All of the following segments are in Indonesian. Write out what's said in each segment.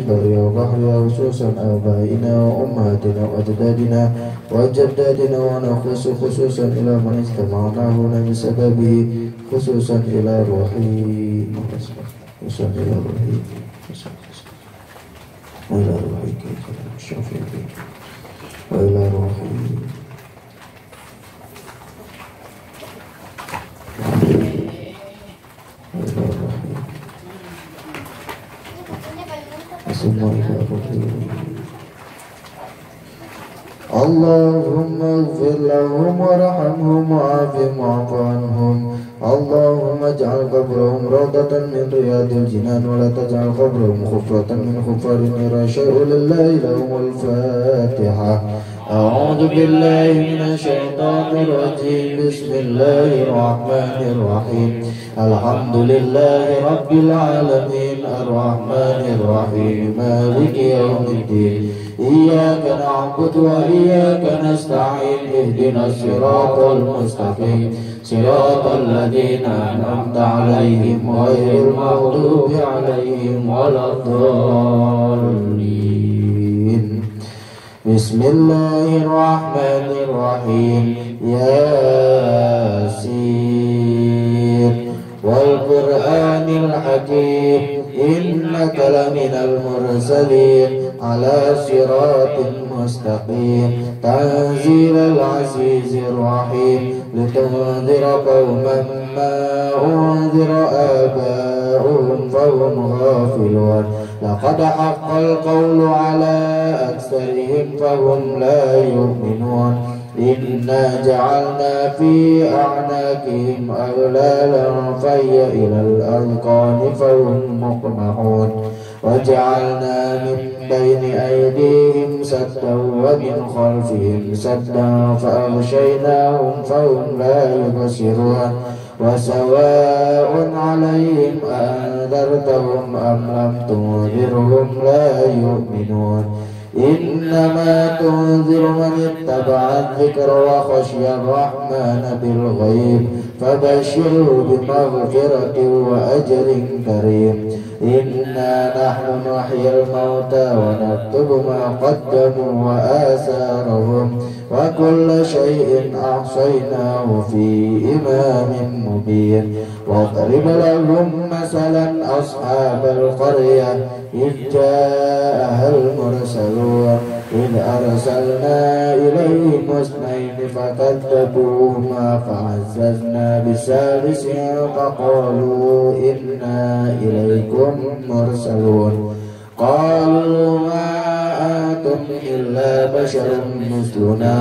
بري وبحر خصوصا آبائنا وأمهاتنا وأجدادنا وجدادنا ونخص خصوصا إلى من استمعنا هنا بسببه خصوصا إلى روحي خصوصا إلى روحي وإلى روحي الشافعي وإلى روحي اللهم اغفر لهم وارحمهم وعافهم واعف عنهم. اللهم اجعل قبرهم روضة من رياض الجنان ولا تجعل قبرهم خفرة من خفر النيران. شيء لله لهم الفاتحة. أعوذ بالله من الشيطان الرجيم. بسم الله الرحمن الرحيم. الحمد لله رب العالمين الرحمن الرحيم مالك يوم الدين. إياك نعبد وإياك نستعين. اهدنا الصراط المستقيم صراط الذين أنعمت عليهم غير المغضوب عليهم ولا الضالين. بسم الله الرحمن الرحيم. ياسين والقرآن الحكيم إنك لمن المرسلين على صراط مستقيم. تنزيل العزيز الرحيم لتنذر قوما ما أنذر آباؤهم فهم غافلون. لقد حق القول على أكثرهم فهم لا يؤمنون. إنا جعلنا في أعناقهم أغلالا فهي إلى الأذقان فهم مقمحون. وجعلنا من بين أيديهم سدا ومن خلفهم سدا فأغشيناهم فهم لا يبصرون. وسواء عليهم أنذرتهم أم لم تنذرهم لا يؤمنون. إنما تنذر من اتبع الذكر وخشي الرحمن بالغيب فبشره بمغفرة وأجر كريم. إنا نحن نحيي الموتى ونكتب ما قدموا وآثارهم وكل شيء أحصيناه في إمام مبين. واضرب لهم مثلا أصحاب القرية إذ جاءها المرسلون إذ أرسلنا إليهم اثنين فكذبوهما فعززنا بثالث فقالوا إنا إليكم مرسلون. قالوا ما أنتم إلا بشر مثلنا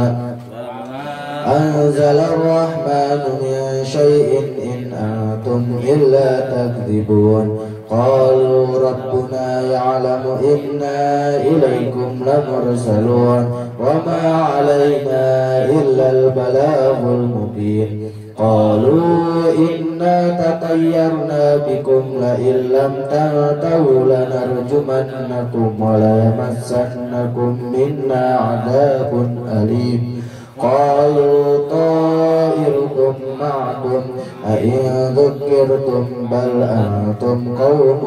أنزل الرحمن من شيء إن أنتم إلا تكذبون. قالوا ربنا يعلم إنا إليكم لمرسلون وما علينا إلا البلاغ المبين. قالوا إنا تطيرنا بكم لئن لم تنتهوا لنرجمنكم وليمسنكم منا عذاب أليم. قالوا طائركم معكم أئن ذكرتم بل أنتم قوم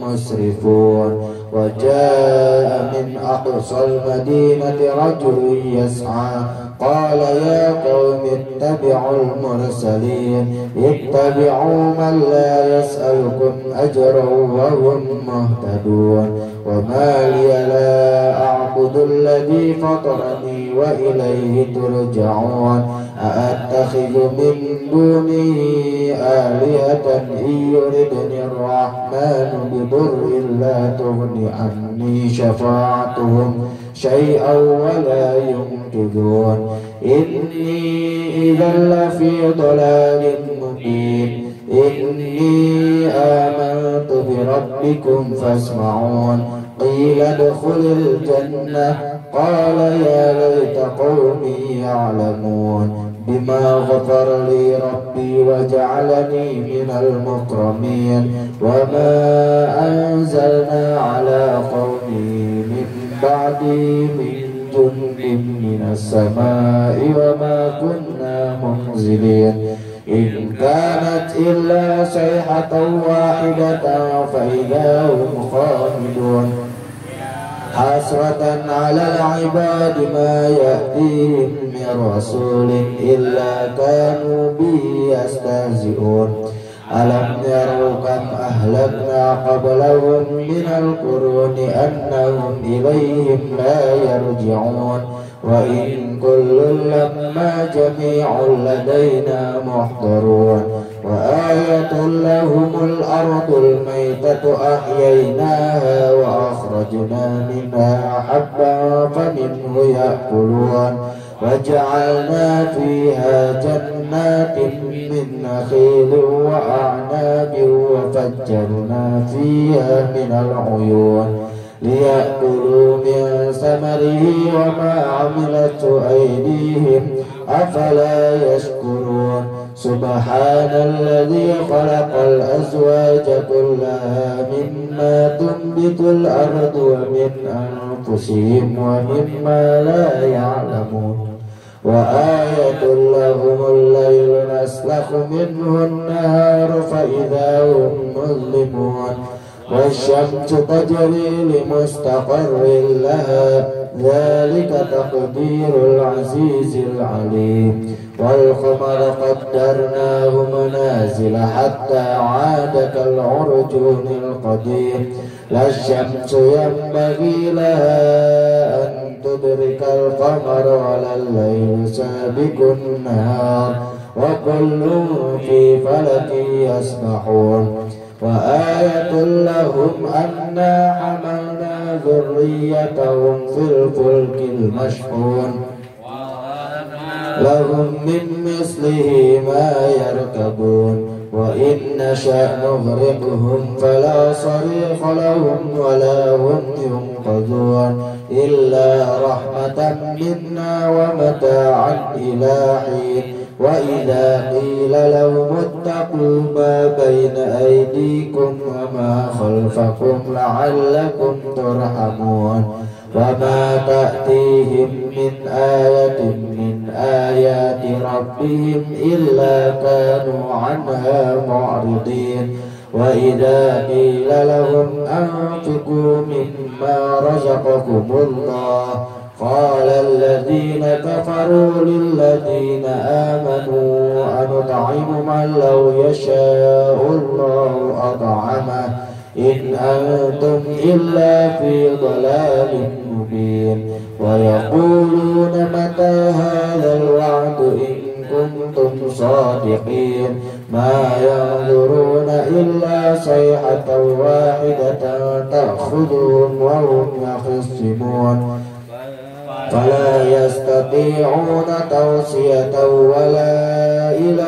مسرفون. وجاء من أقصى المدينة رجل يسعى قال يا قوم اتبعوا المرسلين اتبعوا من لا يسألكم أجرا وهم مهتدون. وما لي لا أعبد الذي فطرني وإليه ترجعون. أأتخذ من دونه آلهة إن يردني الرحمن بضر لا تغن عني شفاعتهم شيئا ولا ينقذون. إني إذا لفي ضلال مبين. إني آمنت بربكم فاسمعون. قيل ادخل الجنة قال يا ليت قومي يعلمون بما غفر لي ربي وجعلني من المكرمين. وما أنزلنا على قومه من بعدي من جند من السماء وما كنا منزلين. إن كانت إلا صيحة واحدة فإذا هم خامدون. حسرة على العباد ما يأتيهم من رسول إلا كانوا به يستهزئون ألم يروا كم أهلكنا قبلهم من القرون أنهم إليهم لا يرجعون وإن كل لما جميع لدينا محضرون وآية لهم الأرض الميتة أحييناها وأخرجنا منها حبا فمنه يأكلون وجعلنا فيها جنات من نخيل وأعناب وفجرنا فيها من العيون ليأكلوا من ثمره وما عملت أيديهم أفلا يشكرون سبحان الذي خلق الأزواج كلها مما تنبت الأرض ومن أنفسهم ومما لا يعلمون وآية لهم الليل نسلخ منه النهار فإذا هم مظلمون والشمس تجري لمستقر لها ذلك تقدير العزيز العليم والقمر قدرناه منازل حتى عاد كالعرجون القديم لا الشمس ينبغي لها أن تدرك القمر ولا الليل سابق النهار وكل في فلك يسبحون وآية لهم أنا حملنا ذريتهم في الفلك المشحون لهم من مثله ما يركبون وإن نشأ نغرقهم فلا صريخ لهم ولا هم ينقذون إلا رحمة منا ومتاعا إلى حين وإذا قيل لهم اتقوا ما بين أيديكم وما خلفكم لعلكم ترحمون وما تأتيهم من آية من آيات ربهم إلا كانوا عنها معرضين وإذا قيل لهم أنفقوا مما رزقكم الله قال الذين كفروا للذين آمنوا أنطعم من لو يشاء الله أطعمه إن أنتم إلا في ضلال مبين ويقولون متى هذا الوعد إن كنتم صادقين ما ينظرون إلا صيحة واحدة تأخذهم وهم يخصمون فلا يستطيعون توصية ولا إلى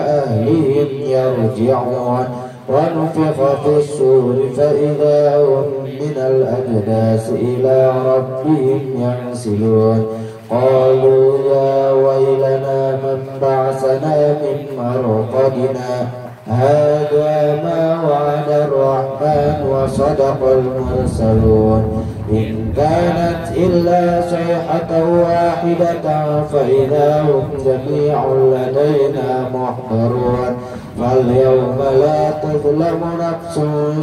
أهلهم يرجعون ونفخ في الصور فإذا هم من الأجداث إلى ربهم ينسلون قالوا يا ويلنا من بعثنا من مرقدنا هذا ما وعد الرحمن وصدق المرسلون إن كانت إلا صيحة واحدة فإذا هم جميع لدينا محضرون فاليوم لا تظلم نفس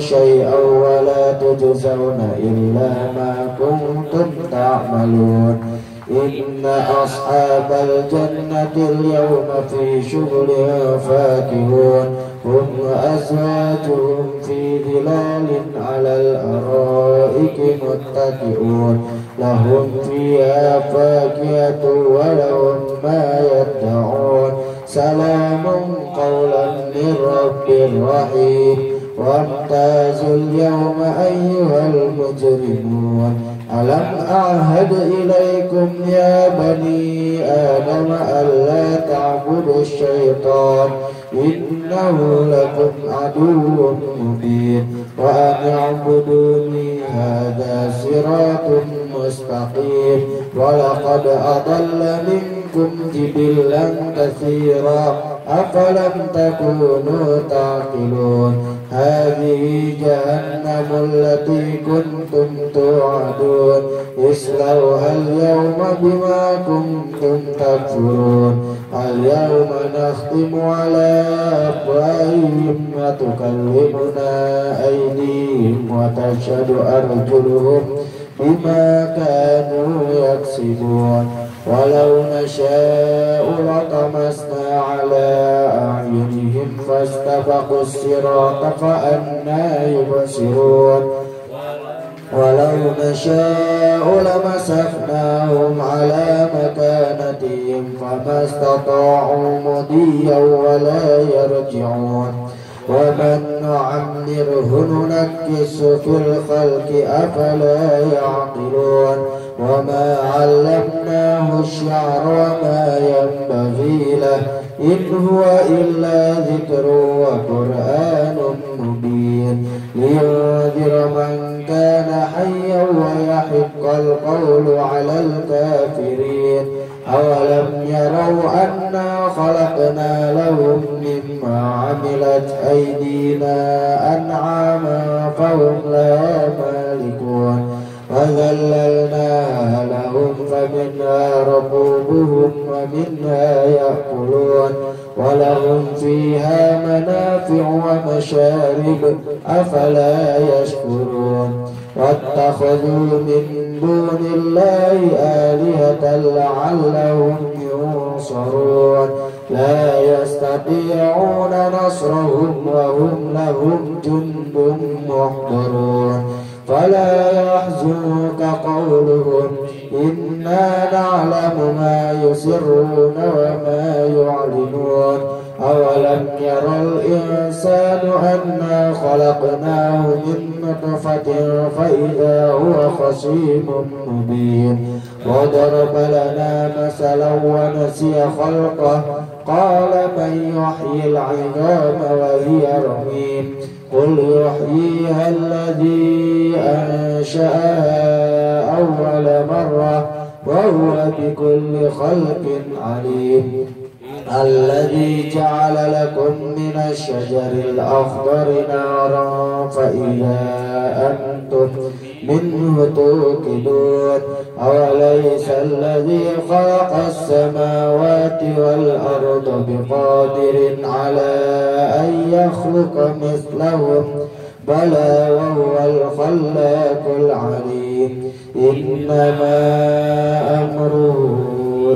شيئا ولا تجزون إلا ما كنتم تعملون إن أصحاب الجنة اليوم في شغل فاكهون هم وأزواجهم في ظلال على الأرائك متكئون لهم فيها فاكهة ولهم ما يدعون سلام قولا من رب رحيم وامتازوا اليوم أيها المجرمون ألم أعهد إليكم يا بني آدم ألا تعبدوا الشيطان إنه لكم عدو مبين وأن اعبدوني هذا صراط مستقيم ولقد أضل منكم جبلا كثيرا أفلم تكونوا تعقلون هذه جهنم التي كنتم توعدون اصلوها اليوم بما كنتم تكفرون اليوم نختم على أفواههم وتكلمنا أيديهم وتشهد أرجلهم بما كانوا يكسبون ولو نشاء لطمسنا على أعينهم فاستبقوا الصراط فأنى يبصرون ولو نشاء لمسخناهم على مكانتهم فما استطاعوا مضيا ولا يرجعون ومن نعمره ننكسه في الخلق أفلا يعقلون وما علمناه الشعر وما ينبغي له إن هو إلا ذكر وقرآن مبين لينذر من كان حيا ويحق القول على الكافرين أولم يروا أنا خلقنا لهم مما عملت أيدينا أنعاما فهم لها مالكون وذللناها لهم فمنها ركوبهم ومنها يأكلون ولهم فيها منافع ومشارب أفلا يشكرون واتخذوا من دون الله آلهة لعلهم ينصرون لا يستطيعون نصرهم وهم لهم جند محضرون فلا يحزنك قولهم إنا نعلم ما يسرون وما يعلنون أولم يرى الإنسان أنا خلقناه من نطفة فإذا هو خصيم مبين وضرب لنا مثلا ونسي خلقه قال من يحيي العظام وهي رميم قل يحييها الذي أنشأها أول مرة وهو بكل خلق عليم الذي جعل لكم من الشجر الأخضر نارا فإذا أنتم منه توقدون أوليس الذي خلق السماوات والأرض بقادر على أن يخلق مثلهم بلى وهو الخلاق العليم إنما أمره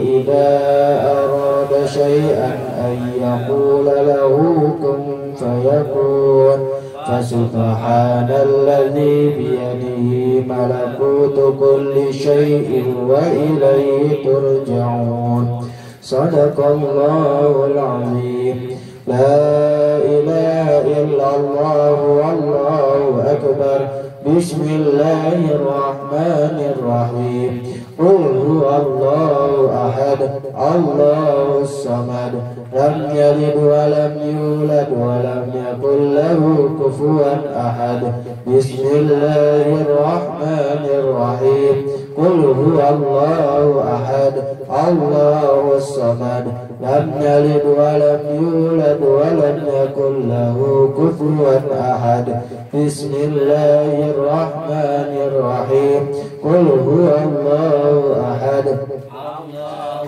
إذا أراد شيئا أن يقول له كن فيكون فسبحان الذي بيده ملكوت كل شيء وإليه ترجعون صدق الله العظيم لا إله إلا الله والله أكبر بسم الله الرحمن الرحيم قل هو الله أحد الله الصمد لم يلد ولم يولد ولم يكن له كفوا أحد بسم الله الرحمن الرحيم قل هو الله أحد الله الصمد لم يلد ولم يولد ولم يكن له كفوا أحد بسم الله الرحمن الرحيم قل هو الله أحد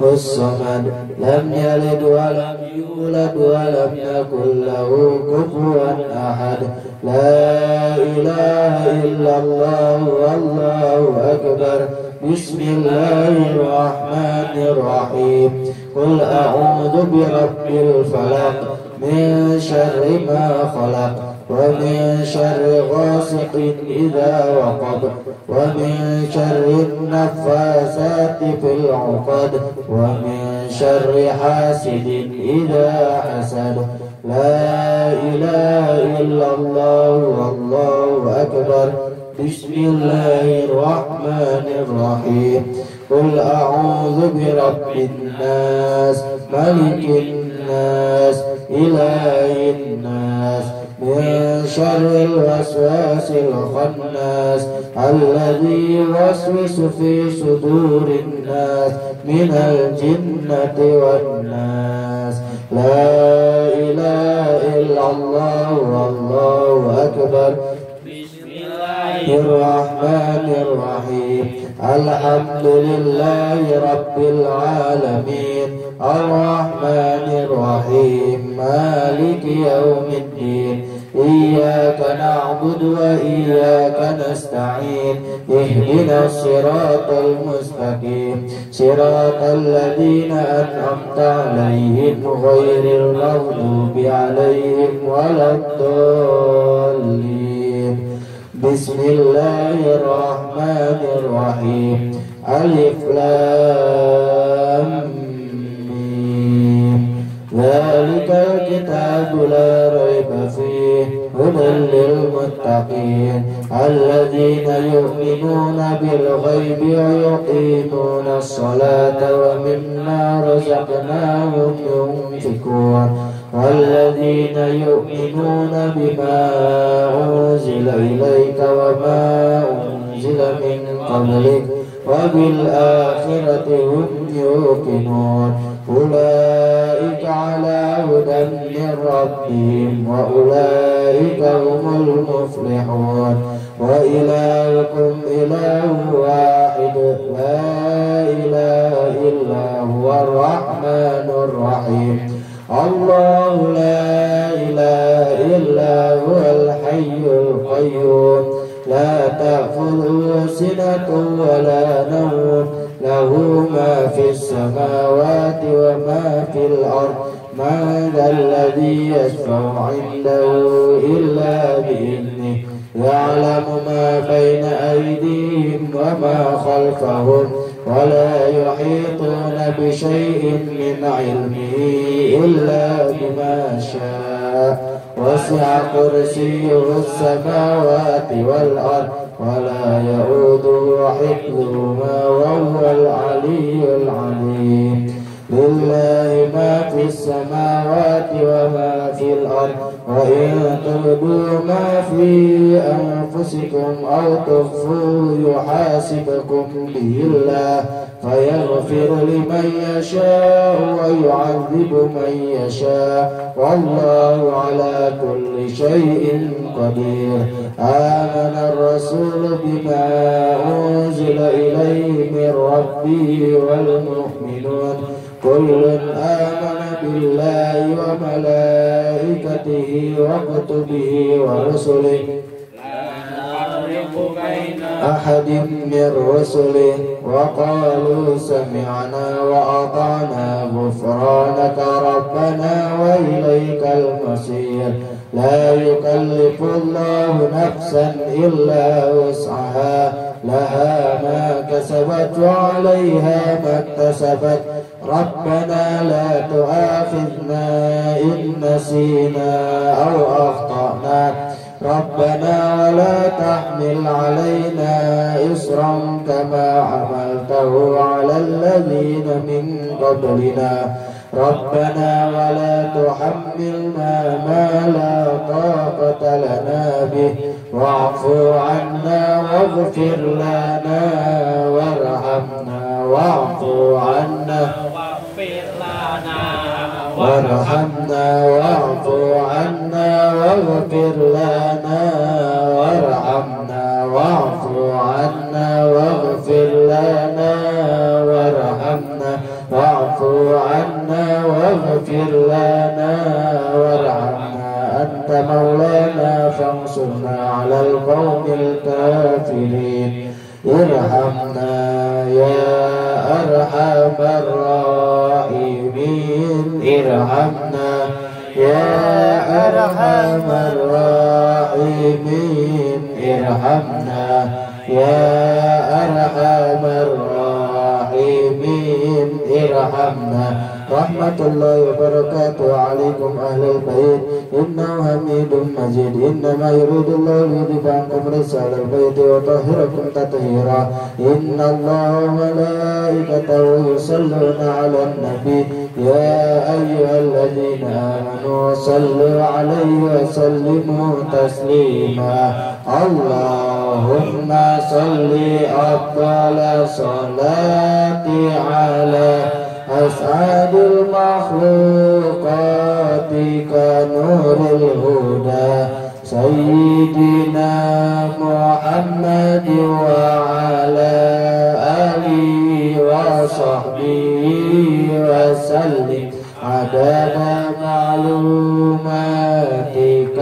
الصمد لم يلد ولم يولد ولم يكن له كفوا أحد لا إله إلا الله والله أكبر بسم الله الرحمن الرحيم قل أعوذ برب الفلق من شر ما خلق ومن شر غاسق إذا وقب ومن شر النفاثات في العقد ومن شر حاسد إذا حسد لا إله إلا الله والله أكبر بسم الله الرحمن الرحيم قل أعوذ برب الناس ملك الناس إله الناس من شر الوسواس الخناس الذي يوسوس في صدور الناس من الجنة والناس لا إله إلا الله والله أكبر الرحمن الرحيم الحمد لله رب العالمين الرحمن الرحيم مالك يوم الدين إياك نعبد وإياك نستعين اهدنا الصراط المستقيم صراط الذين أنعمت عليهم غير المغضوب عليهم ولا الضالين. بسم الله الرحمن الرحيم. ألف لام ميم. ذلك الكتاب لا ريب فيه هدى للمتقين الذين يؤمنون بالغيب ويقيمون الصلاة ومما رزقناهم ينفقون والذين يؤمنون بما أنزل إليك وما أنزل من قبلك وبالآخرة هم يوقنون أولئك على هدى من ربهم وأولئك هم المفلحون. وإلهكم إله واحد لا إله إلا هو الرحمن الرحيم. الله لا إله إلا هو الحي القيوم لا تأخذه سنة ولا نوم له ما في السماوات وما في الأرض من ذا الذي يشفع عنده إلا بإذنه يعلم ما بين أيديهم وما خلفهم ولا يحيطون بشيء من علمه إلا بما شاء وسع كرسيه السماوات والأرض ولا يؤوده حفظهما وهو العلي العظيم. لله ما في السماوات وما في الأرض وإن تبدوا ما في أنفسكم أو تخفوه يحاسبكم به الله فيغفر لمن يشاء ويعذب من يشاء والله على كل شيء قدير. آمن الرسول بما أنزل إليه من ربه والمؤمنون كل آمن بالله وملائكته وكتبه ورسله أحد من رسله وقالوا سمعنا وأطعنا غفرانك ربنا وإليك المصير. لا يكلف الله نفسا إلا وسعها لها ما كسبت وعليها ما اكتسبت ربنا لا تؤاخذنا إن نسينا أو أخطأنا ربنا ولا تحمل علينا إصرا كما حملته على الذين من قبلنا ربنا ولا تحملنا ما لا طاقة لنا به واعف عنا واغفر لنا وارحمنا واعف عنا وارحمنا واعف عنا واغفر لنا وارحمنا واعف عنا واغفر لنا وارحمنا واعف عنا واغفر لنا وارحمنا أنت مولانا فانصرنا على القوم الكافرين. ارحمنا يا أرحم الراحمين ارحمنا يا أرحم الراحمين ارحمنا يا أرحم الراحمين ارحمنا. رحمة الله وبركاته عليكم أهل البيت إنه حميد مجيد. إنما يريد الله ليذهب عنكم رجال البيت ويطهركم تطهيرا. إن الله وملائكته يصلون على النبي يا أيها الذين آمنوا صلوا عليه وسلموا تسليما. اللهم صل أفضل صلاة على أسعد المخلوقات كنور الهدى سيدنا محمد وعلى آله وصحبه وسلم عدد معلوماتك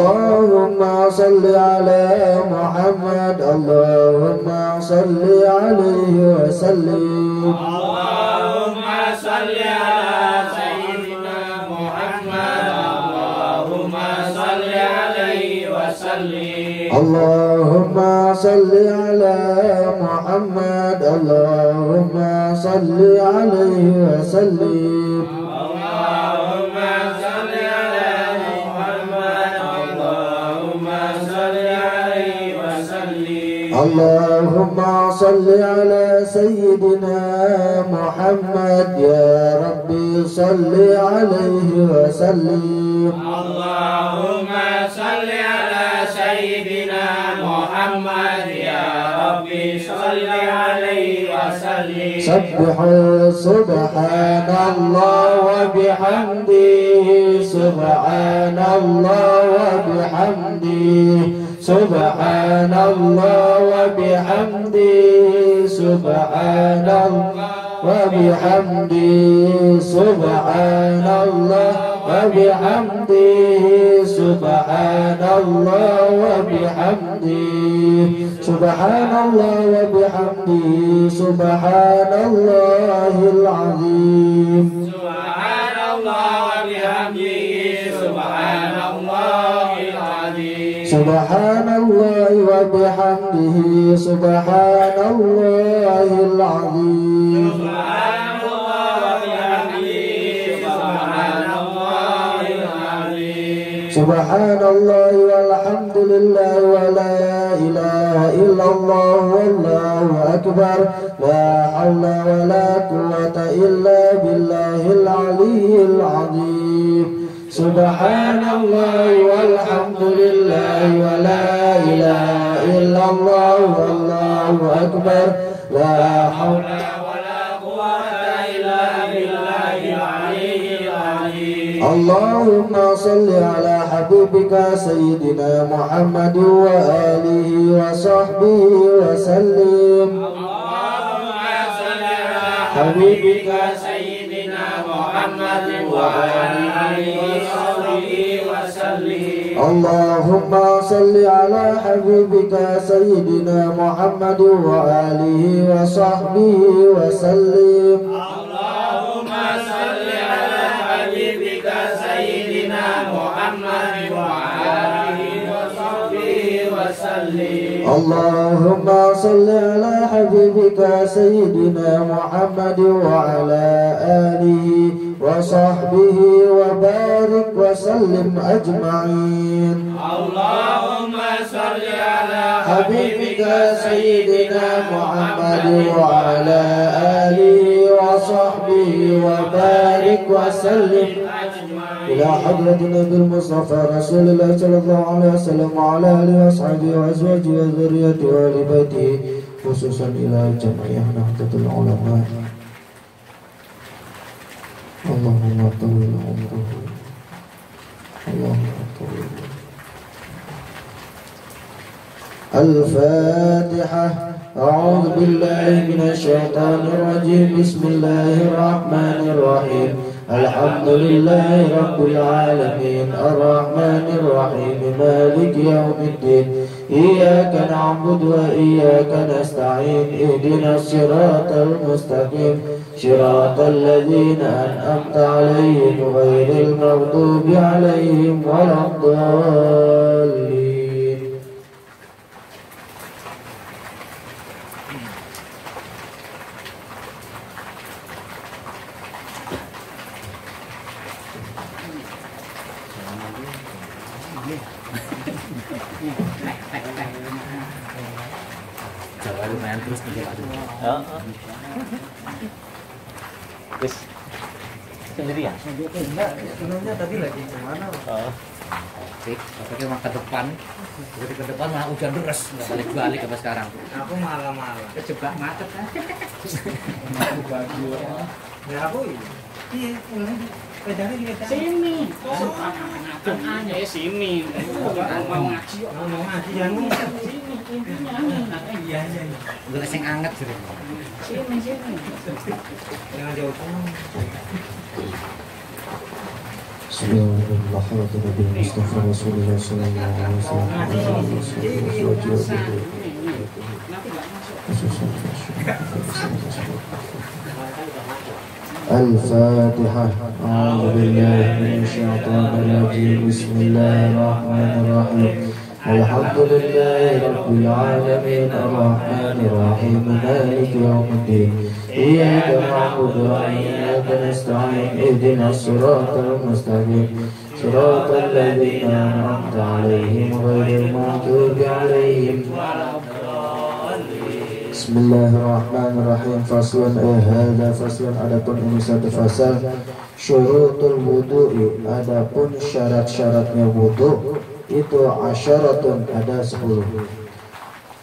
اللهم صل على محمد اللهم صل عليه وسلم اللهم صل على سيدنا محمد اللهم صل عليه وسلم اللهم صل على محمد اللهم صل عليه وسلم اللهم صل على محمد اللهم صل عليه وسلم اللهم صل على سيدنا محمد يا ربي صل عليه وسلم اللهم صل على سيدنا محمد يا ربي صل عليه وسلم سبح سبحان الله وبحمده سبحان الله وبحمده سبحان الله وبحمده سبحان الله وبحمده سبحان الله وبحمده سبحان الله وبحمده سبحان الله وبحمده سبحان الله العظيم سبحان الله وبحمده سبحان الله العظيم سبحان الله وبحمده سبحان الله العظيم سبحان الله وبحمده سبحان الله العظيم سبحان الله والحمد لله ولا إله إلا الله والله أكبر لا حول ولا قوة إلا بالله العلي العظيم سبحان الله والحمد لله ولا إله إلا الله والله أكبر لا حول ولا قوة إلا بالله العلي العظيم اللهم صل على حبيبك سيدنا محمد وآله وصحبه وسلم اللهم صل على حبيبك سيدنا محمد وعلى آله وصحبه وسلم اللهم صل على حبيبك سيدنا محمد وآله وصحبه وسلم اللهم صل على حبيبك سيدنا محمد وعلى آله وصحبه وسلم اللهم صل على حبيبك سيدنا محمد وعلى آله وصحبه وبارك وسلم أجمعين اللهم صل على حبيبك سيدنا محمد وعلى آله وصحبه وبارك وسلم إلى حضرة النبي المصطفى رسول الله صلى الله عليه وسلم وعلى آله وأصحابه وأزواجه وذريته وآل بيته خصوصا إلى جميع نهضة العلماء اللهم طول عمره اللهم طول الفاتحة أعوذ بالله من الشيطان الرجيم بسم الله الرحمن الرحيم الحمد لله رب العالمين الرحمن الرحيم مالك يوم الدين إياك نعبد وإياك نستعين اهدنا الصراط المستقيم صراط الذين أنعمت عليهم غير المغضوب عليهم ولا الضالين Jawa lumayan terus nih Pak. Terus sendirian? Enggak, sebenarnya tadi lagi kemana? Oke, tapi mah ke depan. Jadi ke depan malah hujan deras, nggak balik-balik sampai sekarang. Aku malam-malam Kejebak macet kan? aku baju ya aku iya pedangnya juga Sini. Sini. Mau ngaji kok. mau ngaji yang Sini intinya. iya iya Udah sing anget sih. Sini. jangan jauh Al-Fatihah. A'udzubillahi minasyaitonirrajim. Bismillahirrahmanirrahim. Alhamdulillahi rabbil alamin arrahmanir rahim maliki yaumiddin. Iyyaka na'budu wa iyyaka nasta'in ihdinas siratal mustaqim siratal ladzina an'amta 'alaihim ghairil maghdubi 'alaihim. Bismillahirrahmanirrahim. Faslun hadza faslun, adapun ini satu fasal. Syurutul wudu'i, adapun syarat-syaratnya wudu itu asyaratun, ada 10.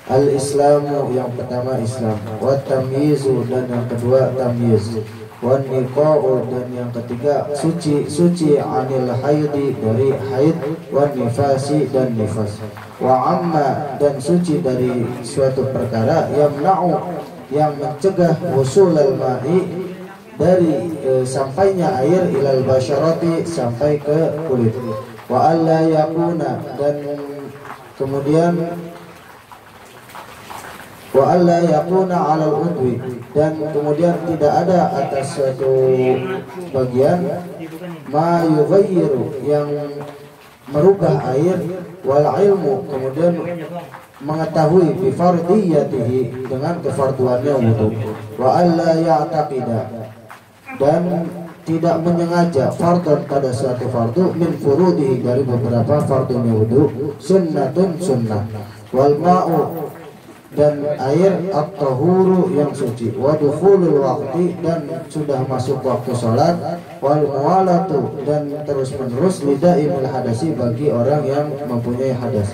Al-Islamu, yang pertama Islam, wa tamyizu, dan yang kedua tamyiz, wa niqa'u, dan yang ketiga suci anil haidi, dari haid, wa nifasi, dan nifas, wa amma, dan suci dari suatu perkara, yamna'u, yang mencegah wusulal ma'i, dari sampainya air, ilal basyarati, sampai ke kulit, wa alla yakuna, dan kemudian wa alla yakuna 'alal udwi, dan kemudian tidak ada atas suatu bagian ma yughayyiru, yang merubah air, wal ilmu, kemudian mengetahui bi fardiyatihi, dengan kefarduannya wudu, wa alla ya'taqida, dan tidak menyengaja fardun, pada suatu fardu, min furudihi, dari beberapa fardunya wudu, sunnatun, sunnah, wal ma'u, dan air, at-tahuru, yang suci, wa dukhulul waqti, dan sudah masuk waktu salat, wal muwalatu, dan terus menerus, lidaimil hadasi, bagi orang yang mempunyai hadas.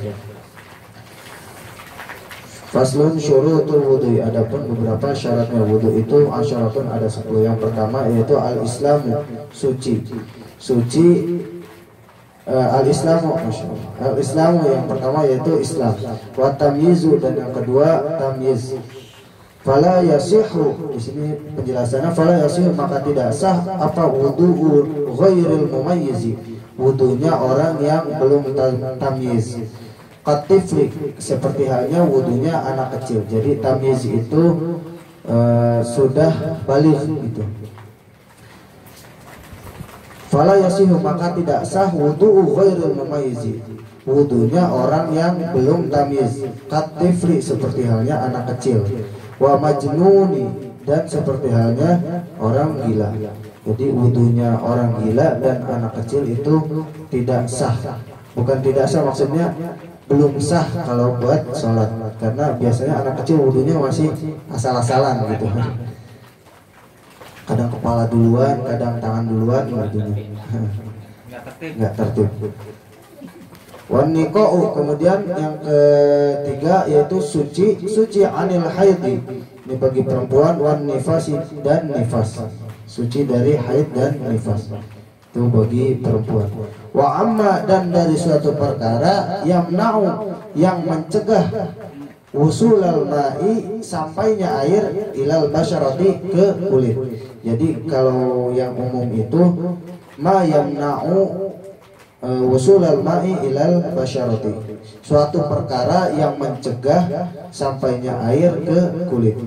Faslun syurutul wudu, adapun beberapa syaratnya wudu itu asyaratun, ada 10. Yang pertama yaitu al-islamu, suci. Al-islamu yang pertama yaitu Islam, wa tamyizu, dan yang kedua tamyiz. Fala yasihu, di sini penjelasannya, fala yasihu, maka tidak sah apa wudu ghairil mumayyizi, wudunya orang yang belum tamyiz. Qatifli, seperti halnya wudunya anak kecil. Jadi tamyiz itu sudah baligh gitu. Fala yasihu, maka tidak sah wudu'u ghairil mumayyizi, wudunya orang yang belum tamyiz. Qatifli, seperti halnya anak kecil. Wa majnuni, dan seperti halnya orang gila. Jadi wudunya orang gila dan anak kecil itu tidak sah. Bukan tidak sah, maksudnya belum sah kalau buat sholat, karena biasanya anak kecil wudunya masih asal-asalan gitu, kadang kepala duluan, kadang tangan duluan, wudunya nggak tertib. Wan niqa'u, kemudian yang ketiga yaitu suci anil haidi, ini bagi perempuan, wan nifasi, dan nifas, suci dari haid dan nifas, itu bagi perempuan. Wa amma, dan dari suatu perkara, yamna'u, yang mencegah wusulal ma'i, sampainya air, ilal basyarati, ke kulit. Jadi kalau yang umum itu ma yamna'u wusulal ma'i ilal basyarati, suatu perkara yang mencegah sampainya air ke kulit.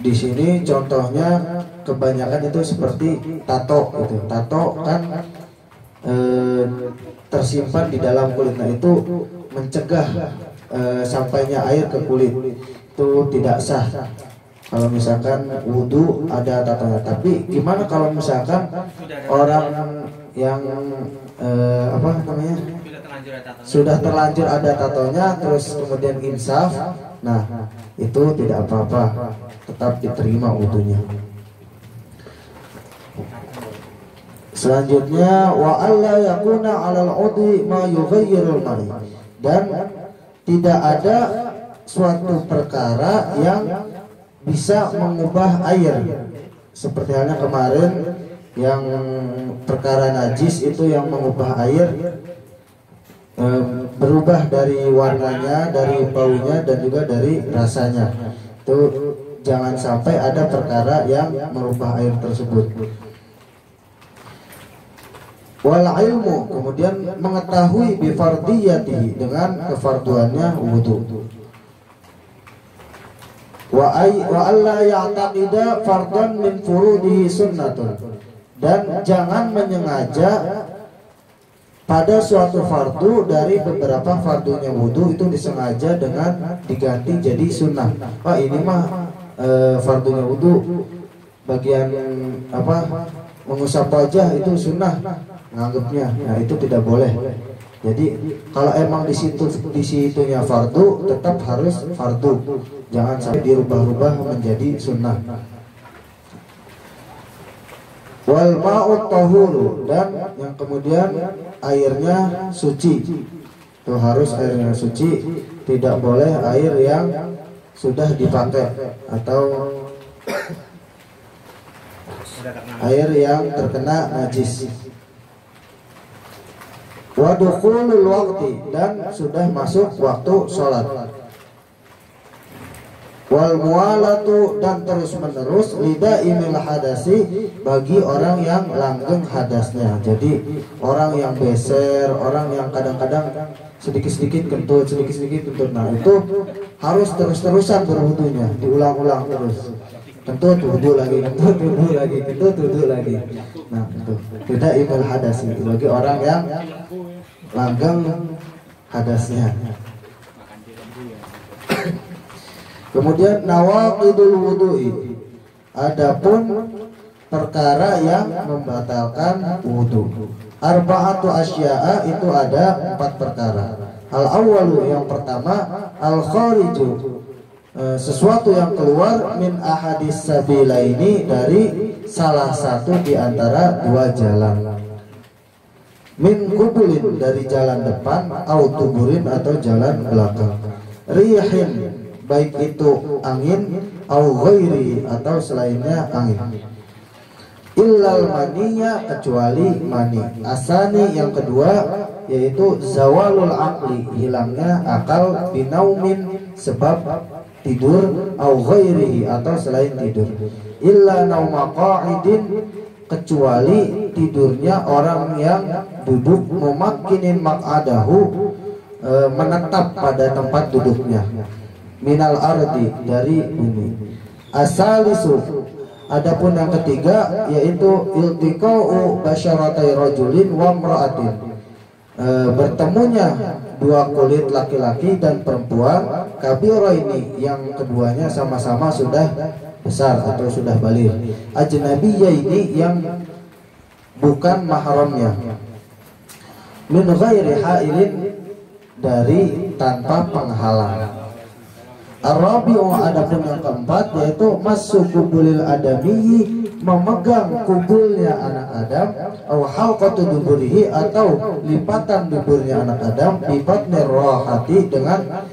Di sini contohnya kebanyakan itu seperti tato gitu. Tato kan tersimpan di dalam kulit. Nah, itu mencegah sampainya air ke kulit. Itu tidak sah. Kalau misalkan wudu ada tatonya. Tapi gimana kalau misalkan orang yang sudah terlanjur ada tatonya, terus kemudian insaf, nah itu tidak apa-apa, tetap diterima wudunya. Selanjutnya, wa alla yakuna 'alal 'udwi ma yughayyirul ma'i, dan tidak ada suatu perkara yang bisa mengubah air, seperti halnya kemarin yang perkara najis itu yang mengubah air, berubah dari warnanya, dari baunya, dan juga dari rasanya. Itu jangan sampai ada perkara yang merubah air tersebut. Wal ilmu, kemudian mengetahui bi fardiyatihi, dengan kefarduannya wudu. Wa alla ya'taqida fardan min furudihi sunnatun, dan jangan menyengaja pada suatu fardu dari beberapa fardunya wudu itu disengaja dengan diganti jadi sunnah. Wah, ini mah fardunya wudu bagian apa, mengusap wajah itu sunnah nganggapnya. Nah, itu tidak boleh. Jadi kalau emang di situnya fardu, tetap harus fardu, jangan sampai dirubah-rubah menjadi sunnah. Wal ma'ut tahuru, dan yang kemudian airnya suci. Itu harus airnya suci, tidak boleh air yang sudah dipakai atau air yang terkena najis. Wa dukhulul waqti, dan sudah masuk waktu sholat. Wal mualatu, dan terus menerus lidaimil hadasi, bagi orang yang langgeng hadasnya. Jadi orang yang beser, orang yang kadang-kadang sedikit-sedikit kentut, sedikit-sedikit kentut, nah itu harus terus-terusan berwudunya, diulang-ulang terus. Kentut wudu lagi, kentut wudu lagi, kentut wudu lagi. Nah, itu lidaimil hadasi, bagi orang yang langgeng hadasnya. Kemudian nawaqidul wudu'i, adapun perkara yang membatalkan wudu. Arba'atu asya'a, itu ada 4 perkara. Al awwalu, yang pertama, al khariju, sesuatu yang keluar min ahadis sabilaini, dari salah satu di antara 2 jalan. Min kubulin, dari jalan depan, au tuburin, atau jalan belakang. Rihin, baik itu angin, au ghairi, atau selainnya angin. Illal maniya, kecuali mani. Asani, yang kedua, yaitu zawalul aqli, hilangnya akal, binaumin, sebab tidur, au ghairihi, atau selain tidur. Illa nauma qa'idin, kecuali tidurnya orang yang duduk, mumakkinin maq'adahu, menetap pada tempat duduknya, minal ardi, dari bumi. Asalisu, adapun yang ketiga, yaitu iltiqa'u basyaratai rajulin wa imra'atin, bertemunya 2 kulit laki-laki dan perempuan, kabiraini, yang keduanya sama-sama sudah besar atau sudah baligh, ajnabiyyaini, yang bukan mahramnya, min ghairi hailin, dari tanpa penghalang. Ar-rabi'u, adapun yang keempat, yaitu masuk kubulil adami, memegang kubulnya anak Adam, au halqatu duburihi, atau lipatan duburnya anak Adam, bibatnir rahati, dengan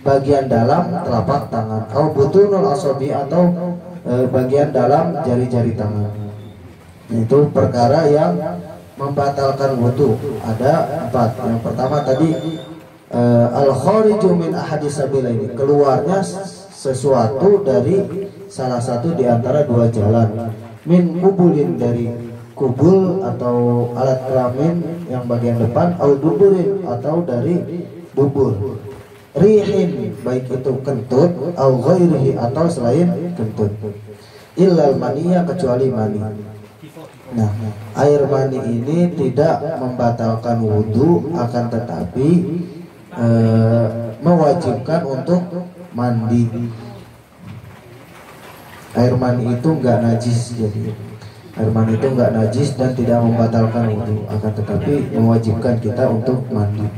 bagian dalam telapak tangan, au butunul asabi, atau bagian dalam jari-jari tangan. Itu perkara yang membatalkan wudu. Ada 4. Yang pertama tadi al khariju min ahadis sabilaini, keluarnya sesuatu dari salah satu di antara 2 jalan. Min kubulin, dari kubul atau alat kelamin yang bagian depan, au duburin, atau dari dubur. Rihin, baik itu kentut, au ghairihi, atau selain kentut. Illal maniya, kecuali mani. Nah, air mani ini tidak membatalkan wudu, akan tetapi mewajibkan untuk mandi. Air mani itu enggak najis, jadi air mani itu enggak najis dan tidak membatalkan wudu, akan tetapi mewajibkan kita untuk mandi.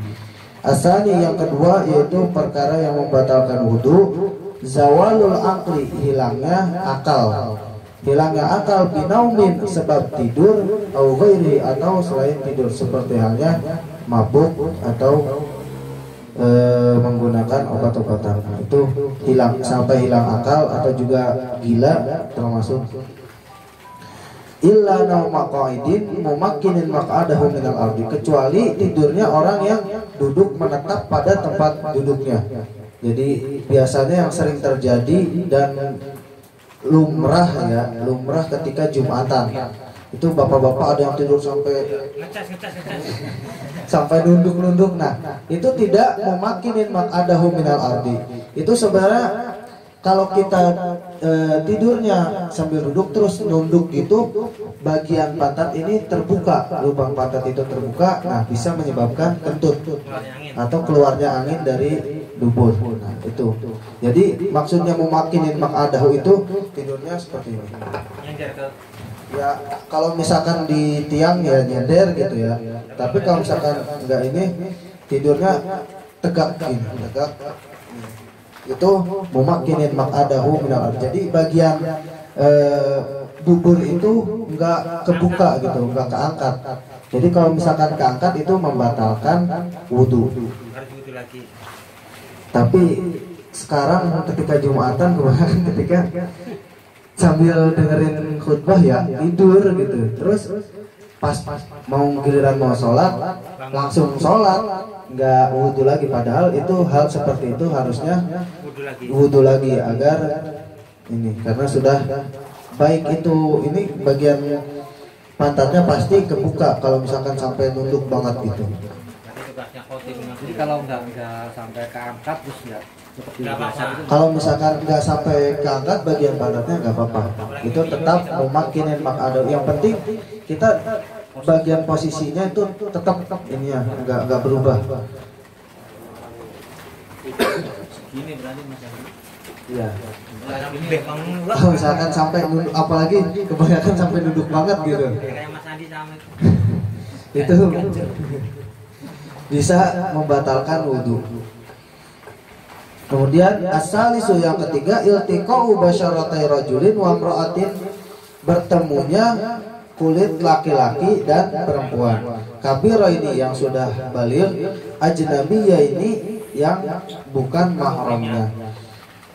Asani, yang kedua, yaitu perkara yang membatalkan wudu, zawalul aqli, hilangnya akal. Hilangnya akal binaumin, sebab tidur, au ghairi, atau selain tidur, seperti halnya mabuk atau menggunakan obat-obatan. Itu hilang, sampai hilang akal, atau juga gila termasuk. Illa nauma qa'idin mumakkinin maq'adahu minal ardi, kecuali tidurnya orang yang duduk menetap pada tempat duduknya. Jadi biasanya yang sering terjadi dan lumrah ketika Jumatan, Itu bapak-bapak ada yang tidur sampai Ngecas. sampai nunduk-nunduk. Nah, itu tidak memakinin maq'adahu minal ardi. Itu sebenarnya kalau kita tidurnya sambil duduk terus nunduk gitu, bagian pantat ini terbuka, lubang pantat itu terbuka, nah bisa menyebabkan kentut atau keluarnya angin dari dubur. Nah, itu. Jadi maksudnya memakinin maq'adahu itu tidurnya seperti ini. Nyender ke Ya, kalau misalkan di tiang ya nyender gitu ya. Tapi kalau misalkan enggak ini tidurnya tegak gini, tegak. Itu memakinin maq'adahu minal ard. Jadi bagian dubur itu enggak kebuka gitu, enggak keangkat. Jadi kalau misalkan keangkat itu membatalkan wudu. harus butuh lagi. Tapi sekarang ketika Jumatan kebanyakan ketika sambil dengerin khutbah ya tidur gitu, terus pas mau giliran mau sholat langsung sholat, nggak wudhu lagi, padahal itu hal seperti itu harusnya wudhu lagi agar ini, karena sudah baik itu ini bagian pantatnya pasti kebuka kalau misalkan sampai nunduk banget gitu. Jadi kalau nggak sampai keangkat terus nggak cukup Nggak biasa apa-apa. itu. Kalau misalkan nggak sampai keangkat bagian pantatnya nggak apa-apa. Itu tetap memakinin maq'adahu. Yang penting kita bagian posisinya itu tetap ini ya, nggak berubah. Gini berarti Mas Andi. Iya. Kayak Kalau misalkan sampai nunduk, apalagi kebanyakan sampai duduk banget gitu. Mas Andi sama Itu bisa membatalkan wudhu. Kemudian asalisu yang ketiga, iltiqa'u basyaratai rajulin wa imra'atin, bertemunya kulit laki-laki dan perempuan. Kabira ini yang sudah baligh, ajnabiyya ini yang bukan mahramnya.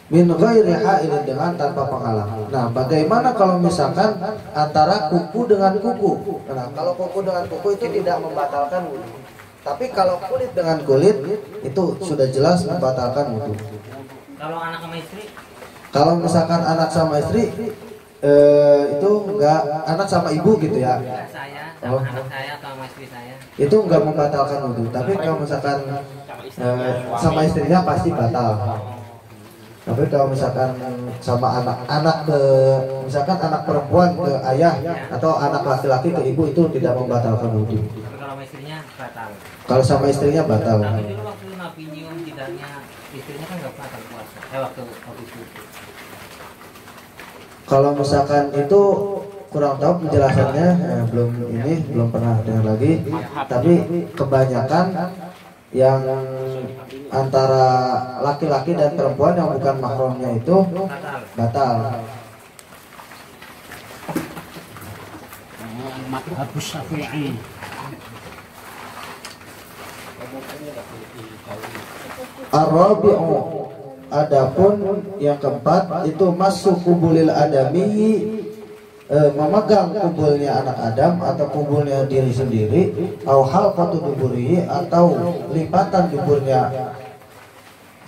Min ghairi ha'ilin, dengan tanpa penghalang. Nah, bagaimana kalau misalkan antara kuku dengan kuku? Nah, kalau kuku dengan kuku itu tidak membatalkan wudhu. Tapi kalau kulit dengan kulit itu sudah jelas membatalkan wudhu. Kalau anak sama istri? Kalau misalkan anak sama istri itu enggak, anak sama ibu gitu ya. Saya sama anak saya atau sama istri saya. Itu enggak membatalkan wudhu. Tapi kalau misalkan sama istrinya pasti batal. Tapi kalau misalkan sama anak misalkan anak perempuan ke ayah atau anak laki-laki ke ibu itu tidak membatalkan wudhu. Tapi kalau sama istrinya batal. Kalau sama istrinya batal. Tapi dulu waktu Nabi nyium tidaknya istrinya kan nggak batal puasa. Waktu itu. Kalau misalkan itu kurang tahu penjelasannya, belum pernah dengar lagi. Tapi kebanyakan yang antara laki-laki dan perempuan yang bukan mahramnya itu batal. Madhabus Syafi'i. Ar-rabi'u, adapun yang keempat itu masuk kubulil adami, memegang kubulnya anak Adam atau kubulnya diri sendiri, au halqatu duburihi, atau lipatan duburnya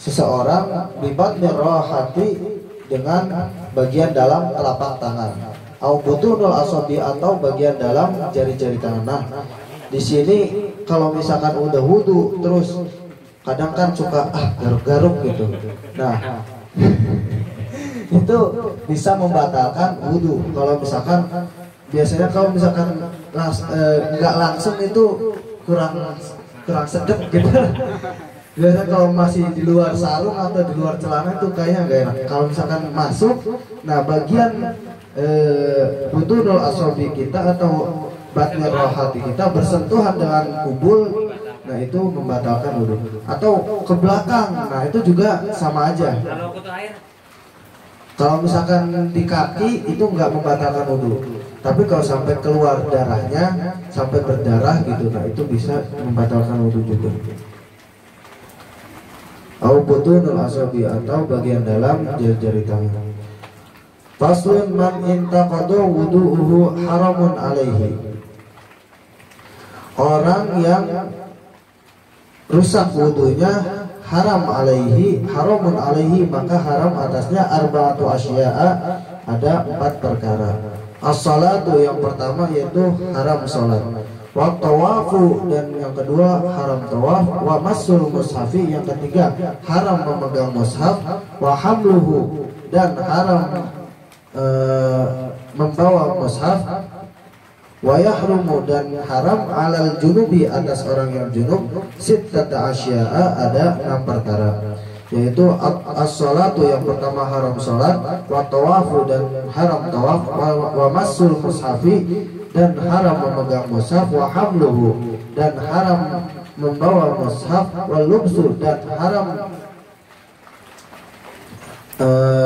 seseorang, libat mirahati, dengan bagian dalam telapak tangan, au butunul asabi, atau bagian dalam jari-jari tangan. Nah, di sini kalau misalkan udah wudu terus kadang kan suka garuk-garuk gitu. Nah, itu bisa membatalkan wudhu. Kalau misalkan biasanya kalau misalkan nggak langsung itu kurang sedap gitu. Biasanya kalau masih di luar sarung atau di luar celana itu kayaknya nggak enak. Kalau misalkan masuk, nah bagian butunul asabi kita atau batnir rohati kita bersentuhan dengan kubul, nah itu membatalkan wudhu. Atau ke belakang, nah itu juga sama aja. Kalau kutu air? Kalau misalkan di kaki itu nggak membatalkan wudhu. Tapi kalau sampai keluar darahnya, sampai berdarah gitu, nah itu bisa membatalkan wudhu juga. Au butunul asabi, atau bagian dalam jari-jari tangan. Faslun man intaqadu wudu'uhu haramun alaihi. Orang yang rusak wudhunya haram alaihi, haramun alaihi, maka haram atasnya arba'atu asya'a, ada 4 perkara. As-salatu yang pertama yaitu haram salat. Wa tawafu dan yang kedua haram tawaf. Wa masul mushafi yang ketiga haram memegang mushaf. Wa hamluhu dan haram membawa mushaf. Wa yahrumu dan haram alal junubi atas orang yang junub sittata asya'a ada 6 perkara, yaitu as-salatu yang pertama haram salat, wa tawafu dan haram tawaf, wa masul mushafi dan haram memegang mushaf, wa hamluhu dan haram membawa mushaf, wa lubsu dan haram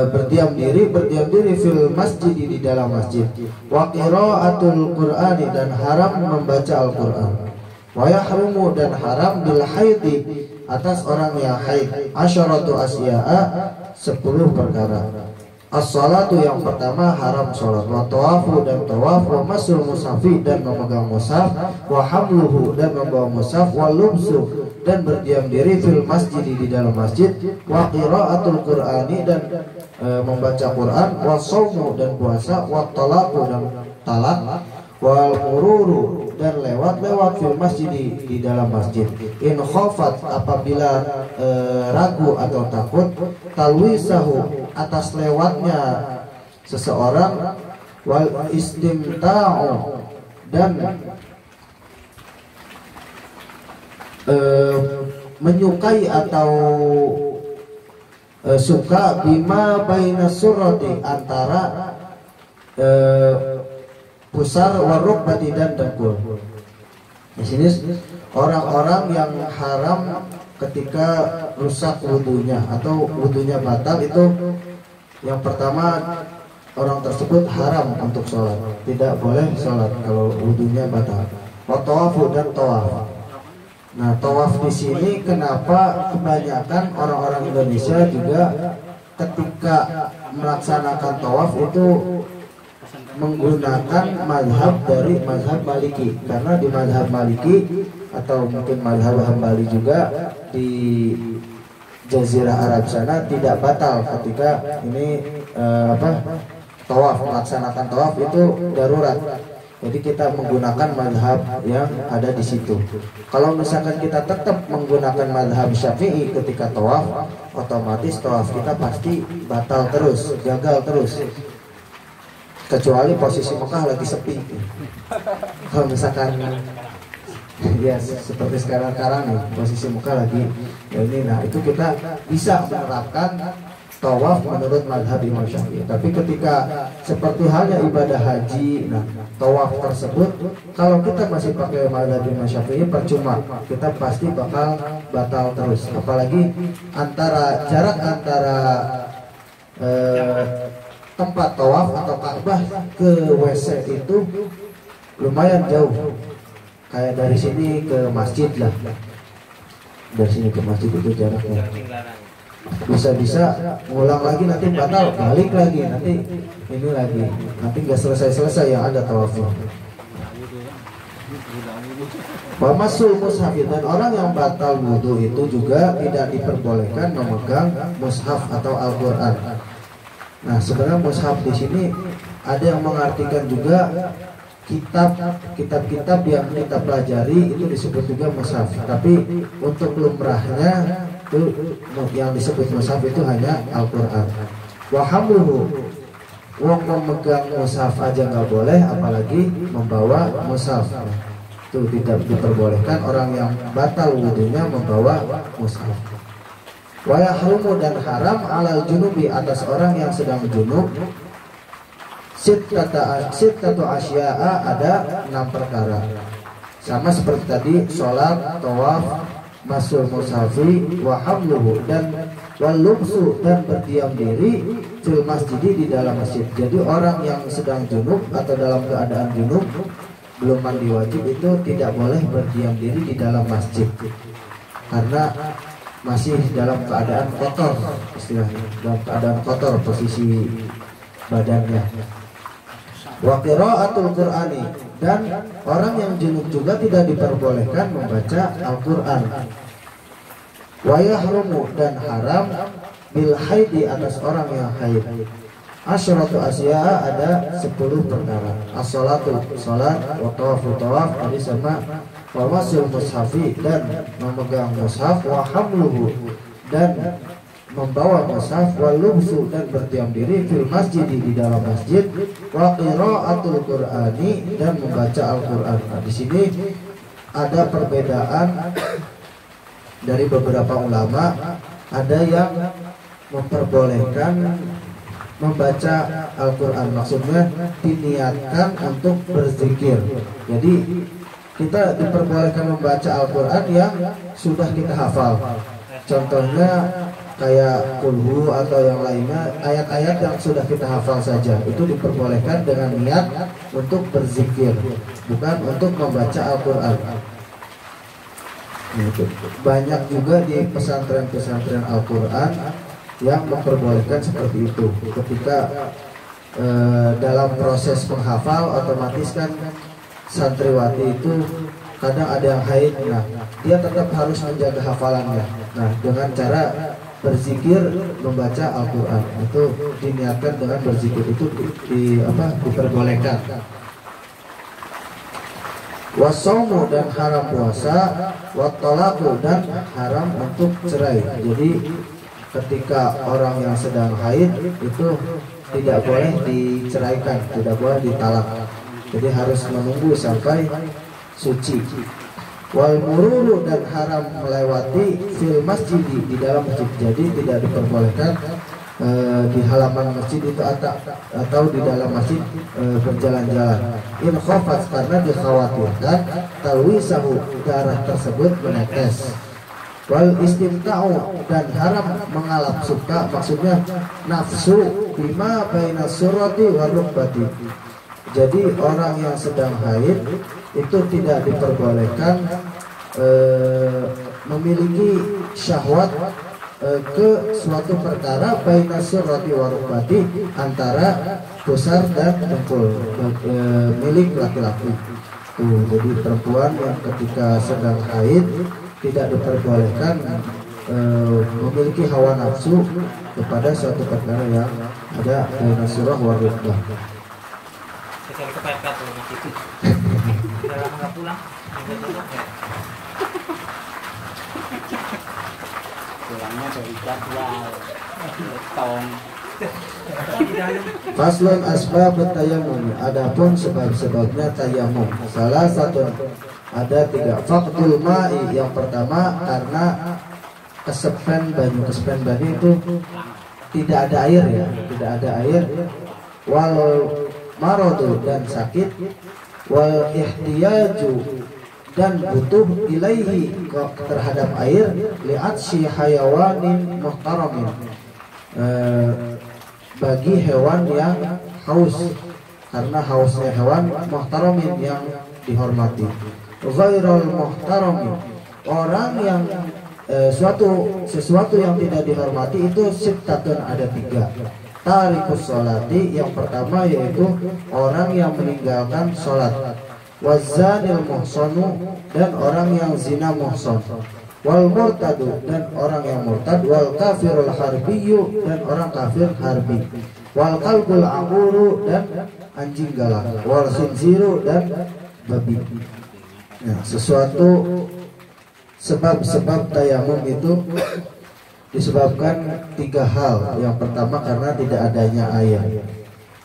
berdiam diri fil masjid di dalam masjid, wa qiraatul qur'ani dan haram membaca Al-Qur'an, wa yahrumu dan haram bil haidi atas orang yang haid asyaratu asya'a 10 perkara. As-salatu yang pertama haram salat, wa tawafu dan tawaf, wa masul mushafi dan memegang mushaf, wa hamluhu dan membawa mushaf, wa lubsu dan berdiam diri fil masjid di dalam masjid, wa qiraatul qur'ani dan membaca Quran, wa shaumu dan puasa, wa talaqu dan talak, wal mururu dan lewat fil masjid di dalam masjid. In khafat apabila ragu atau takut, talwisahu atas lewatnya seseorang, wal istimta'u dan menyukai atau suka bima baina surati antara pusar warukbati dan dengkul. Di sini orang-orang yang haram ketika rusak wudunya atau wudunya batal itu yang pertama orang tersebut haram untuk sholat, tidak boleh sholat kalau wudunya batal. Wa tawafu dan tawaf. Nah, tawaf di sini kenapa kebanyakan orang-orang Indonesia juga ketika melaksanakan tawaf itu menggunakan mazhab dari mazhab Maliki, karena di mazhab Maliki atau mungkin mazhab Hambali juga di Jazirah Arab sana tidak batal ketika ini tawaf, melaksanakan tawaf itu darurat. Jadi kita menggunakan mazhab yang ada di situ. Kalau misalkan kita tetap menggunakan mazhab Syafi'i ketika tawaf, otomatis tawaf kita pasti batal terus, gagal terus. Kecuali posisi Mekah lagi sepi. Kalau misalkan ya seperti sekarang nih posisi Mekah lagi ya ini, nah itu kita bisa menerapkan tawaf menurut mazhab Imam Syafi'i. Tapi ketika seperti halnya ibadah haji, nah tawaf tersebut kalau kita masih pakai mazhab Imam Syafi'i percuma, kita pasti bakal batal terus. Apalagi jarak antara tempat tawaf atau Ka'bah ke WC itu lumayan jauh. Kayak dari sini ke masjid lah. Dari sini ke masjid itu jaraknya. Bisa-bisa ngulang lagi nanti batal, balik lagi nanti ini lagi. Nanti nggak selesai yang ada tawafnya. Wamasul mushaf, dan orang yang batal wudu itu juga tidak diperbolehkan memegang mushaf atau Al-Qur'an. Nah, sebenarnya mushaf di sini ada yang mengartikan juga kitab-kitab yang kita pelajari itu disebut juga mushaf. Tapi untuk lumrahnya itu yang disebut mushaf itu hanya Al-Qur'an. Wa hamluhu, wong memegang mushaf aja nggak boleh, apalagi membawa mushaf. Itu tidak diperbolehkan orang yang batal wudunya membawa mushaf. Wa yahrumu, dan haram alal junubi atas orang yang sedang junub sittatu asya'a ada 6 perkara. Sama seperti tadi, sholat, tawaf, masul mushafi, wa hamluhu, dan wal lubsu, dan berdiam diri fil masjid di dalam masjid. Jadi orang yang sedang junub atau dalam keadaan junub belum mandi wajib itu tidak boleh berdiam diri di dalam masjid karena masih dalam keadaan kotor, istilahnya dalam keadaan kotor posisi badannya. Wa qiraatul qur'ani, dan orang yang junub juga tidak diperbolehkan membaca Al-Qur'an. Wa yahrumu, dan haram bil haidi atas orang yang haid. Asyratu asya ada 10 perkara. As-salatu salat, wa tawafu tawaf, tadi sama wa masul mushafi dan memegang mushaf, wa hamluhu dan membawa mushaf, wa lubsu dan berdiam diri fil masjid di dalam masjid, wa qiraatul qur'ani dan membaca Al-Qur'an. Nah, di sini ada perbedaan dari beberapa ulama, ada yang memperbolehkan membaca Al-Quran, maksudnya diniatkan untuk berzikir. Jadi kita diperbolehkan membaca Al-Quran yang sudah kita hafal. Contohnya kayak kulhu atau yang lainnya, ayat-ayat yang sudah kita hafal saja, itu diperbolehkan dengan niat untuk berzikir, bukan untuk membaca Al-Quran. Banyak juga di pesantren-pesantren Al-Quran yang memperbolehkan seperti itu. Ketika dalam proses menghafal, otomatis kan santriwati itu kadang ada yang haid, nah dia tetap harus menjaga hafalannya. Nah, dengan cara berzikir membaca Al-Quran itu diniatkan dengan berzikir itu diperbolehkan. Wasaumu dan haram puasa, wattalaku dan haram untuk cerai. Jadi ketika orang yang sedang haid itu tidak boleh diceraikan, tidak boleh ditalak. Jadi harus menunggu sampai suci. Wal mururu dan haram melewati fil masjid di dalam masjid. Jadi tidak diperbolehkan di halaman masjid itu atau di dalam masjid berjalan-jalan. In khafat karena dikhawatirkan talwisahu darah tersebut menetes. Wal istimta'u dan haram mengalap suka, maksudnya nafsu bima baina surati wa rukbati. Jadi orang yang sedang haid itu tidak diperbolehkan memiliki syahwat ke suatu perkara baina surati wa rukbati, antara pusar dan dengkul milik laki-laki. Jadi perempuan yang ketika sedang haid tidak diperbolehkan memiliki hawa nafsu kepada suatu perkara yang ada baina surah wa rukbah. Sekali kepepet tuh masih itu. Udah lama nggak pulang. Pulangnya dari jadwal tong. Faslun asbab tayammum, adapun sebab-sebabnya tayamum. Salah satu ada 3. Faqdul ma'i, yang pertama karena kesepen banyu itu tidak ada air ya, tidak ada air. Wal maradu dan sakit, wal ihtiyaju dan butuh ilaihi terhadap air, li'atsi hayawanin muhtaramin, bagi hewan yang haus, karena hausnya hewan muhtaramin yang dihormati. Ghairul muhtaramin, orang yang sesuatu yang tidak dihormati itu sittatun, ada 3. Tarikus sholati, yang pertama yaitu orang yang meninggalkan sholat. Wazanil muhsanu, dan orang yang zina muhsan. Wal murtadu, dan orang yang murtad. Wal kafirul harbiyu, dan orang kafir harbi. Wal qalbul aquru, dan anjing galak. Wal khinziru, dan babi. Nah, sesuatu sebab-sebab tayamum itu disebabkan 3 hal. Yang pertama karena tidak adanya air.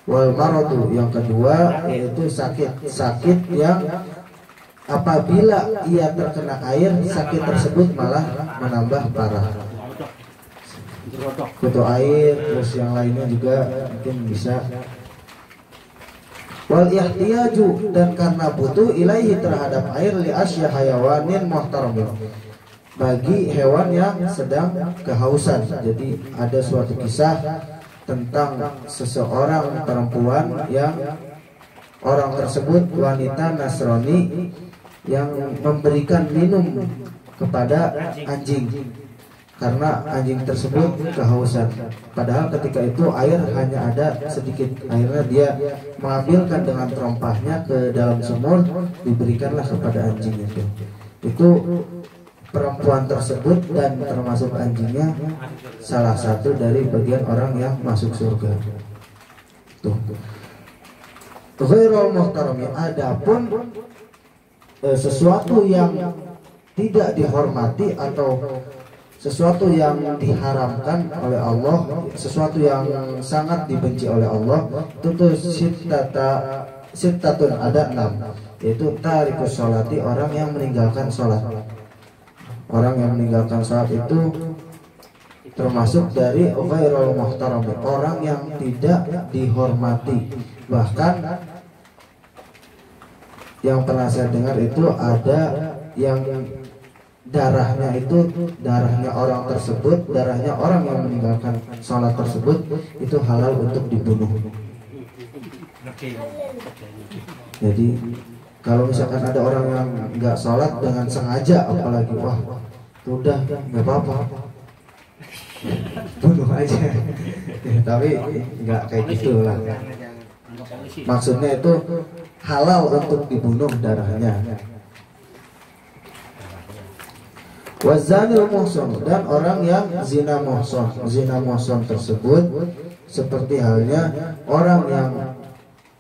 Wal maradu, yang kedua yaitu sakit yang apabila ia terkena air, sakit tersebut malah menambah parah. Butuh air, terus yang lainnya juga mungkin bisa. Wal ihtiyaju, dan karena butuh ilaihi terhadap air, li asya hayawanin muhtaramin, bagi hewan yang sedang kehausan. Jadi ada suatu kisah tentang seseorang perempuan yang orang tersebut wanita Nasrani yang memberikan minum kepada anjing karena anjing tersebut kehausan. Padahal ketika itu air hanya ada sedikit. Akhirnya dia mengambilkan dengan terompahnya ke dalam sumur, diberikanlah kepada anjing itu. Itu perempuan tersebut dan termasuk anjingnya salah satu dari bagian orang yang masuk surga. Tuh. Ghairul muhtarami, adapun sesuatu yang tidak dihormati atau sesuatu yang diharamkan oleh Allah, sesuatu yang sangat dibenci oleh Allah, itu tuh sittatun, ada 6, yaitu tarikus sholati, orang yang meninggalkan sholat. Orang yang meninggalkan sholat itu termasuk dari ghairul muhtarami, orang yang tidak dihormati. Bahkan yang pernah saya dengar itu ada yang darahnya orang tersebut, darahnya orang yang meninggalkan sholat tersebut itu halal untuk dibunuh. Jadi kalau misalkan ada orang yang nggak sholat dengan sengaja, apalagi wah udah nggak apa-apa, bunuh aja. Tapi nggak kayak gitulah. Maksudnya itu halal untuk dibunuh darahnya. Wazanil muhson, dan orang yang zina muhson. Zina muhson tersebut seperti halnya orang yang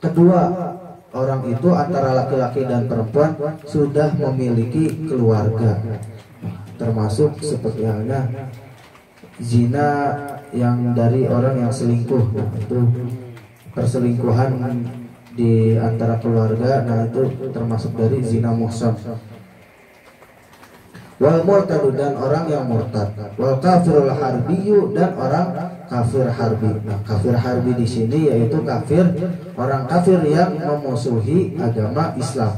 kedua orang itu antara laki-laki dan perempuan sudah memiliki keluarga, termasuk seperti halnya zina yang dari orang yang selingkuh. Nah, itu perselingkuhan di antara keluarga, nah itu termasuk dari zina muhson. Wal murtadu, dan orang yang murtad. Wal kafirul harbiyu, dan orang kafir harbi. Nah, kafir harbi di sini yaitu orang kafir yang memusuhi agama Islam.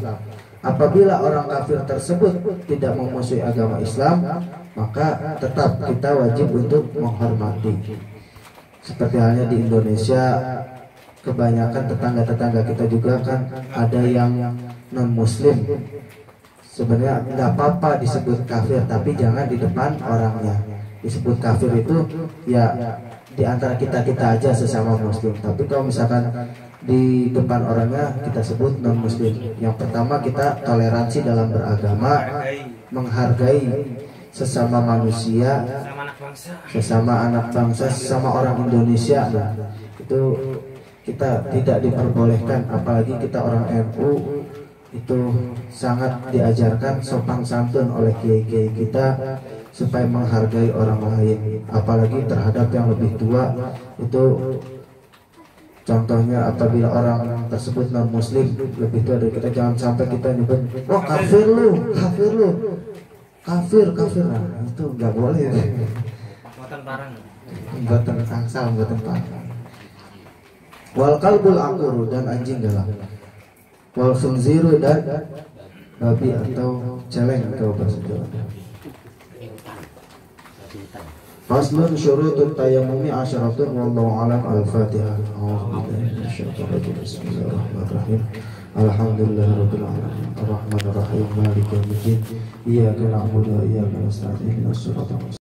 Apabila orang kafir tersebut tidak memusuhi agama Islam, maka tetap kita wajib untuk menghormati. Seperti halnya di Indonesia, kebanyakan tetangga-tetangga kita juga kan ada yang non muslim. Sebenarnya nggak apa-apa disebut kafir, tapi jangan di depan orangnya. Disebut kafir itu ya di antara kita aja sesama muslim. Tapi kalau misalkan di depan orangnya kita sebut non muslim. Yang pertama, kita toleransi dalam beragama, menghargai sesama manusia, sesama anak bangsa, sesama orang Indonesia. Nah, itu kita tidak diperbolehkan, apalagi kita orang NU. Itu sangat diajarkan sopan santun oleh kiai-kiai kita supaya menghargai orang lain, apalagi terhadap yang lebih tua. Itu contohnya apabila orang tersebut non muslim, lebih tua dari kita, jangan sampai kita nyebut wah kafir lu, kafir. Nah, itu nggak boleh. Buatan parang. Buatan angsal, buatan parang. Wal kalbul akuru, dan anjing galak. Wal khinziru, dan babi atau celeng atau bahasa Jawa. Faslun syurutut tayammumi asyaratun wallahu alam. Al-Fatihah. Bismillahirrahmanirrahim. Alhamdulillahirabbil alamin. Arrahmanirrahim. Maliki yaumiddin. Iyyaka na'budu wa iyyaka nasta'in. Ihdinas siratal mustaqim.